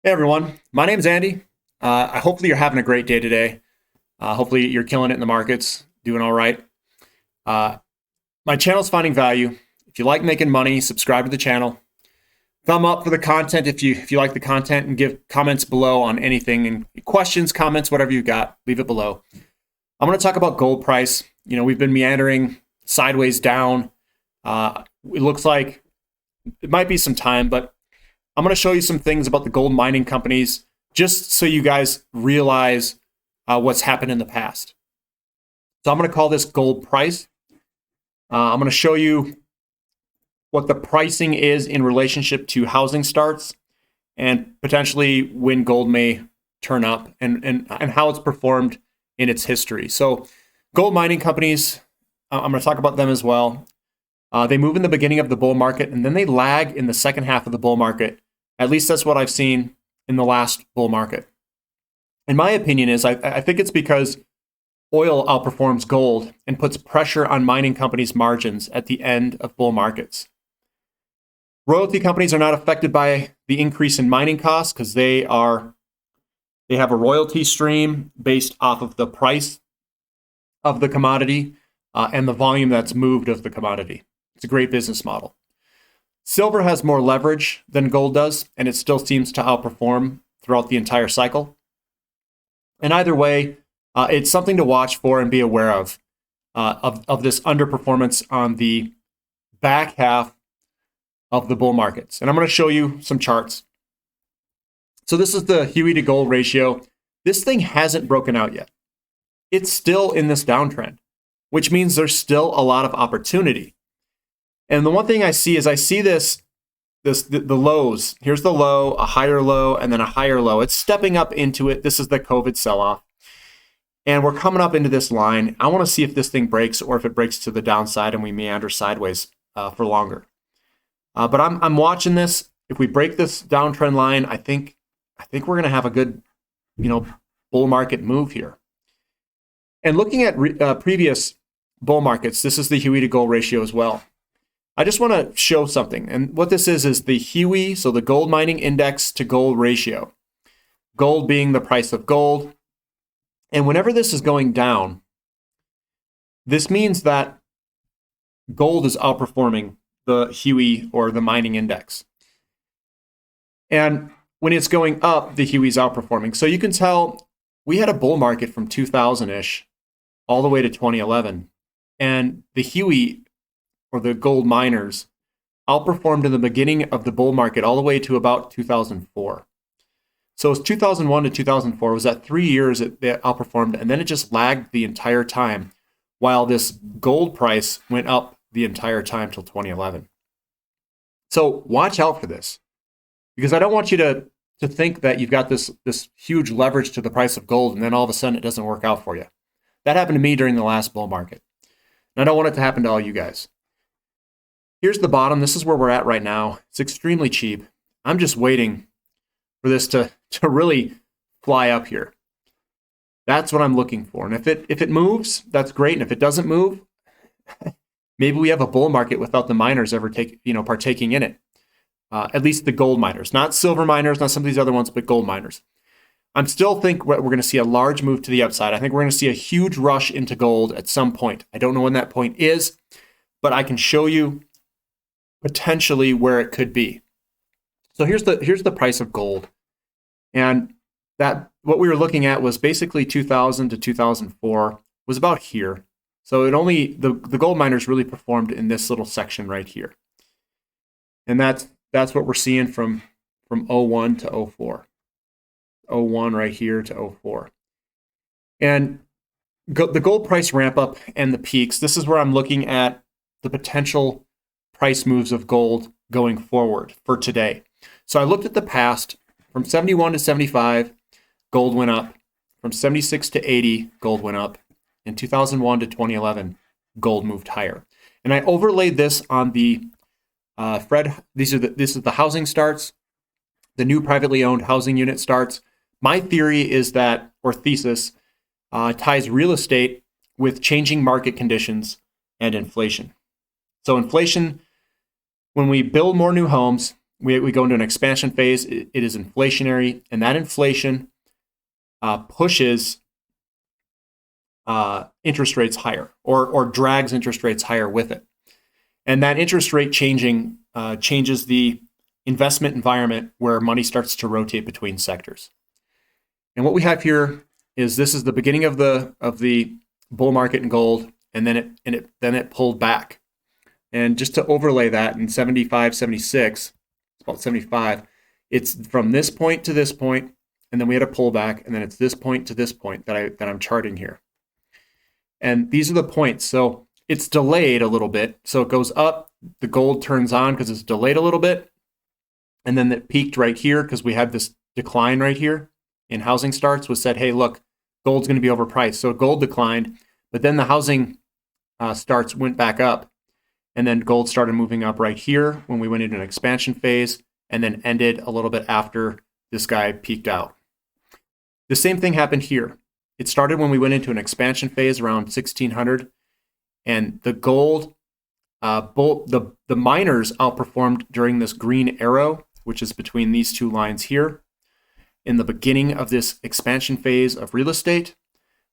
Hey everyone, my name's Andy. Hopefully you're having a great day today. Hopefully you're killing it in the markets, doing all right. Uh, my channel's finding value. If you like making money, subscribe to the channel. Thumb up for the content if you like the content, and give comments below on anything and questions, comments, whatever you got, leave it below. I'm going to talk about gold price. We've been meandering sideways down. It looks like it might be some time, but I'm going to show you some things about the gold mining companies just so you guys realize what's happened in the past. So I'm going to call this gold price. I'm going to show you what the pricing is in relationship to housing starts and potentially when gold may turn up and how it's performed in its history. So gold mining companies, I'm going to talk about them as well. They move in the beginning of the bull market and then they lag in the second half of the bull market. At least that's what I've seen in the last bull market. In my opinion is I think it's because oil outperforms gold and puts pressure on mining companies' margins at the end of bull markets. Royalty companies are not affected by the increase in mining costs because they have a royalty stream based off of the price of the commodity and the volume that's moved of the commodity. It's a great business model. Silver has more leverage than gold does, and it still seems to outperform throughout the entire cycle. And either way, it's something to watch for and be aware of this underperformance on the back half of the bull markets. And I'm going to show you some charts. So this is the Huey to gold ratio. This thing hasn't broken out yet. It's still in this downtrend, which means there's still a lot of opportunity. And the one thing I see the lows. Here's the low, a higher low, and then a higher low. It's stepping up into it. This is the COVID sell-off. And we're coming up into this line. I want to see if this thing breaks or if it breaks to the downside and we meander sideways for longer. But I'm watching this. If we break this downtrend line, I think we're going to have a good, bull market move here. And looking at previous bull markets, this is the Huey to gold ratio as well. I just want to show something. And what this is the Huey, so the gold mining index to gold ratio. Gold being the price of gold. And whenever this is going down, this means that gold is outperforming the Huey or the mining index. And when it's going up, the Huey's outperforming. So you can tell we had a bull market from 2000-ish all the way to 2011. And the Huey, or the gold miners, outperformed in the beginning of the bull market all the way to about 2004. So it was 2001 to 2004. It was that 3 years it outperformed, and then it just lagged the entire time while this gold price went up the entire time till 2011. So watch out for this, because I don't want you to think that you've got this huge leverage to the price of gold and then all of a sudden it doesn't work out for you. That happened to me during the last bull market. And I don't want it to happen to all you guys. Here's the bottom. This is where we're at right now. It's extremely cheap. I'm just waiting for this to really fly up here. That's what I'm looking for. And if it moves, that's great. And if it doesn't move, maybe we have a bull market without the miners ever partaking in it. At least the gold miners, not silver miners, not some of these other ones, but gold miners. I'm still think we're going to see a large move to the upside. I think we're going to see a huge rush into gold at some point. I don't know when that point is, but I can show you potentially where it could be. So here's the price of gold. And that what we were looking at was basically 2000 to 2004 was about here. So the gold miners really performed in this little section right here. And that's what we're seeing from 01 to 04. 01 right here to 04. And the gold price ramp up and the peaks, this is where I'm looking at the potential price moves of gold going forward for today. So I looked at the past. From 71 to 75, gold went up. From 76 to 80, gold went up. In 2001 to 2011, gold moved higher. And I overlaid this on the this is the housing starts, the new privately owned housing unit starts. My theory is that, or thesis, ties real estate with changing market conditions and inflation. So inflation, when we build more new homes, we go into an expansion phase. It is inflationary, and that inflation pushes interest rates higher, or drags interest rates higher with it. And that interest rate changing changes the investment environment where money starts to rotate between sectors. And what we have here is this is the beginning of the bull market in gold, and then it pulled back. And just to overlay that in 75, 76, it's about 75, it's from this point to this point, and then we had a pullback, and then it's this point to this point that I'm charting here. And these are the points. So it's delayed a little bit. So it goes up, the gold turns on because it's delayed a little bit. And then it peaked right here because we had this decline right here in housing starts, was said, hey, look, gold's going to be overpriced. So gold declined, but then the housing starts went back up. And then gold started moving up right here when we went into an expansion phase, and then ended a little bit after this guy peaked out. The same thing happened here. It started when we went into an expansion phase around 1600, and the gold, the miners outperformed during this green arrow, which is between these two lines here, in the beginning of this expansion phase of real estate.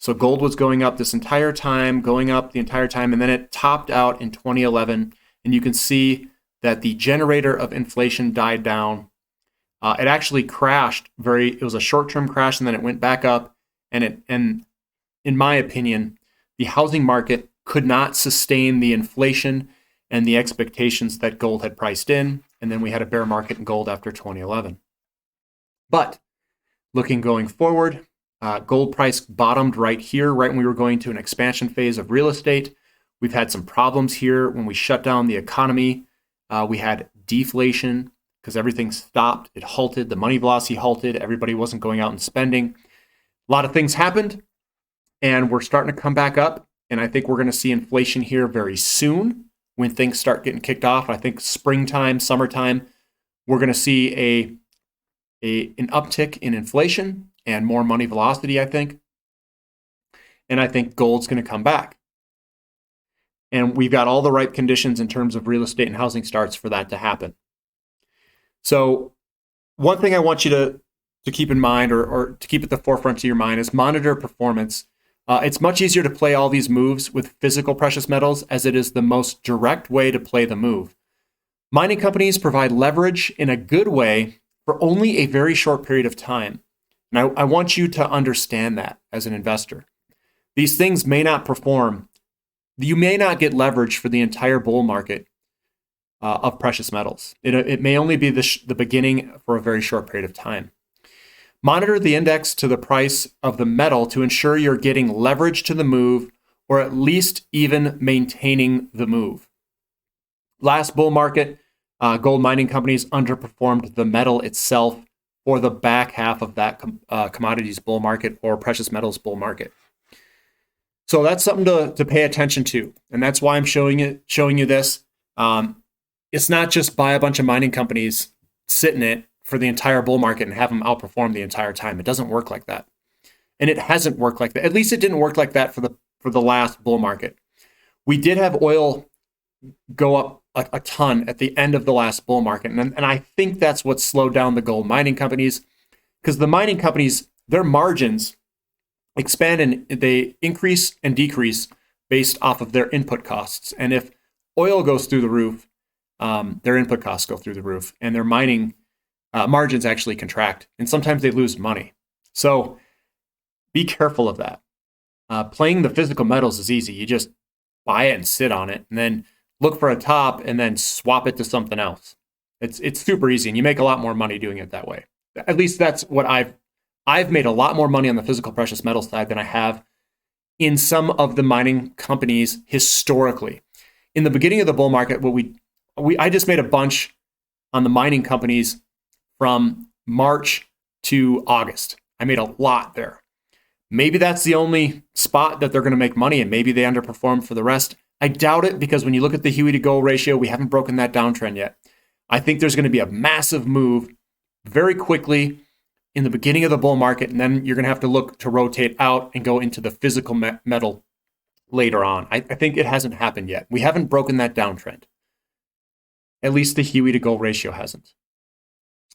So gold was going up this entire time, going up the entire time, and then it topped out in 2011, and you can see that the generator of inflation died down. It actually crashed it was a short-term crash, and then it went back up, and in my opinion, the housing market could not sustain the inflation and the expectations that gold had priced in, and then we had a bear market in gold after 2011. But looking going forward, gold price bottomed right here, right when we were going to an expansion phase of real estate. We've had some problems here when we shut down the economy. We had deflation because everything stopped. It halted. The money velocity halted. Everybody wasn't going out and spending. A lot of things happened, and we're starting to come back up. And I think we're going to see inflation here very soon when things start getting kicked off. I think springtime, summertime, we're going to see an uptick in inflation and more money velocity, I think. And I think gold's going to come back. And we've got all the right conditions in terms of real estate and housing starts for that to happen. So one thing I want you to keep in mind, or to keep at the forefront of your mind, is monitor performance. It's much easier to play all these moves with physical precious metals, as it is the most direct way to play the move. Mining companies provide leverage in a good way for only a very short period of time. And I want you to understand that as an investor. These things may not perform. You may not get leverage for the entire bull market of precious metals. It may only be the beginning for a very short period of time. Monitor the index to the price of the metal to ensure you're getting leverage to the move, or at least even maintaining the move. Last bull market, gold mining companies underperformed the metal itself for the back half of that commodities bull market or precious metals bull market. So that's something to pay attention to, and that's why I'm showing you this. It's not just buy a bunch of mining companies, sit in it for the entire bull market and have them outperform the entire time. It doesn't work like that, and it hasn't worked like that. At least it didn't work like that for the last bull market. We did have oil go up a ton at the end of the last bull market, and I think that's what slowed down the gold mining companies, because the mining companies, their margins expand and they increase and decrease based off of their input costs. And if oil goes through the roof, their input costs go through the roof, and their mining margins actually contract, and sometimes they lose money. So be careful of that. Playing the physical metals is easy. You just buy it and sit on it, and then look for a top and then swap it to something else. It's super easy, and you make a lot more money doing it that way. At least that's what I've made a lot more money on the physical precious metal side than I have in some of the mining companies historically. In the beginning of the bull market, I just made a bunch on the mining companies from March to August. I made a lot there. Maybe that's the only spot that they're going to make money, and maybe they underperform for the rest. I doubt it, because when you look at the Huey to gold ratio, we haven't broken that downtrend yet. I think there's going to be a massive move very quickly in the beginning of the bull market, and then you're going to have to look to rotate out and go into the physical metal later on. I think it hasn't happened yet. We haven't broken that downtrend. At least the Huey to gold ratio hasn't.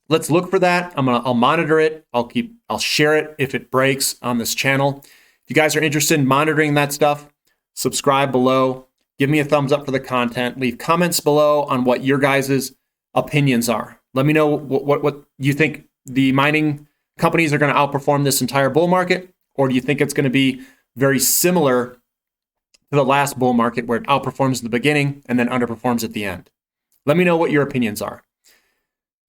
let's look for that. I'll monitor it. I'll share it if it breaks on this channel. If you guys are interested in monitoring that stuff, subscribe below. Give me a thumbs up for the content. Leave comments below on what your guys' opinions are. Let me know what you think the mining companies are going to outperform this entire bull market, or do you think it's going to be very similar to the last bull market where it outperforms in the beginning and then underperforms at the end? Let me know what your opinions are.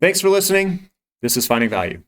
Thanks for listening. This is Finding Value.